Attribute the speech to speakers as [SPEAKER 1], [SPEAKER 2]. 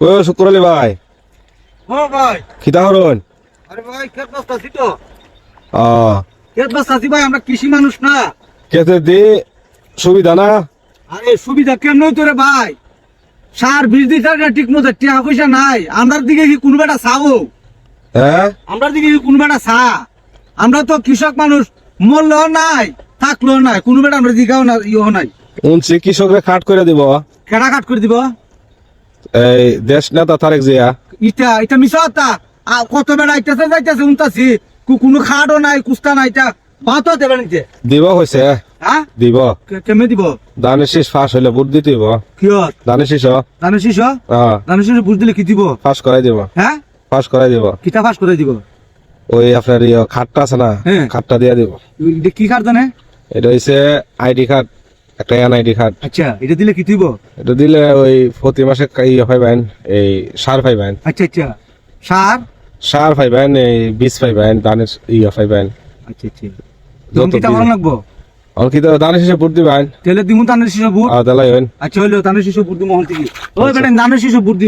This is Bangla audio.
[SPEAKER 1] ও শুক্র আলী ভাই,
[SPEAKER 2] ও ভাই।
[SPEAKER 1] খিদা হরণ।
[SPEAKER 2] আরে ভাই ক্ষেত বাস্তাছি তো।
[SPEAKER 1] ও
[SPEAKER 2] ক্ষেত বাস্তাছি ভাই, আমরা কৃষি মানুষ না।
[SPEAKER 1] খেতে দি সুবিধা না?
[SPEAKER 2] আরে সুবিধা কেমন হইতো রে ভাই? সার বীজ দিতে ঠিক মতো টাকা পয়সা নাই। আমরার দিকে কি কোন বেটা চাও?
[SPEAKER 1] হ্যাঁ,
[SPEAKER 2] আমরার দিকে কি কোন বেটা চা? আমরা তো কৃষক মানুষ, মরলেও নাই থাকলেও নাই, কোন বেটা আমরা দিকেও না ইও নাই।
[SPEAKER 1] উনছি কৃষকরে খাট করে দিব।
[SPEAKER 2] কেডা কাট করে দিব?
[SPEAKER 1] এই দেশ নেতা তারেক জিয়া।
[SPEAKER 2] ইটা এটা মিশা হতা। কত বেড়া আইতাছে যাইতাছে উনতাছি, কোনো খাটও নাই কুস্তা নাই, এটা বাতো দেবে নিতে।
[SPEAKER 1] দিব হয়েছে,
[SPEAKER 2] হ্যাঁ
[SPEAKER 1] দিব।
[SPEAKER 2] কেমনে দিব?
[SPEAKER 1] ধানের শীষ ফাঁস হইলে ভোট দিতে দিব।
[SPEAKER 2] কিয়ত
[SPEAKER 1] ধানের শীষ
[SPEAKER 2] ধানের শিষ্য? ধানের শিষ্য বুঝ দিলে কি দিব?
[SPEAKER 1] ফাঁস করাই দিব।
[SPEAKER 2] হ্যাঁ
[SPEAKER 1] ফাঁস করাই দিব।
[SPEAKER 2] কিতা ফাঁস করে দিব?
[SPEAKER 1] ওই আপনার খাটটা আছে না,
[SPEAKER 2] হ্যাঁ।
[SPEAKER 1] খাটটা দিয়ে দিব।
[SPEAKER 2] এটা কি কার্ড জানে?
[SPEAKER 1] এটা হইছে আইডি কার্ড, একটা এনআইডি কার্ড।
[SPEAKER 2] আচ্ছা এটা দিলে কি দিব?
[SPEAKER 1] এটা দিলে ওই প্রতি মাসে পাইবেন, এই সার পাইবেন।
[SPEAKER 2] আচ্ছা আচ্ছা সার।
[SPEAKER 1] সার পাইবেন, এই বীজ পাইবেন, ধানের পাইবেন।
[SPEAKER 2] আচ্ছা আচ্ছা যখন কিতা ভালো লাগবো?
[SPEAKER 1] আর কি তো ধানের শীষে ভোট দিবেন।
[SPEAKER 2] তাহলে দিমু ধানের শিষ্য বুট।
[SPEAKER 1] আর দেলাই হইন।
[SPEAKER 2] আচ্ছা হইলো ধানের শিষ্য বুট দিমু হল থেকে। ওই বেটা ধানের শিষ্য বুট দিও।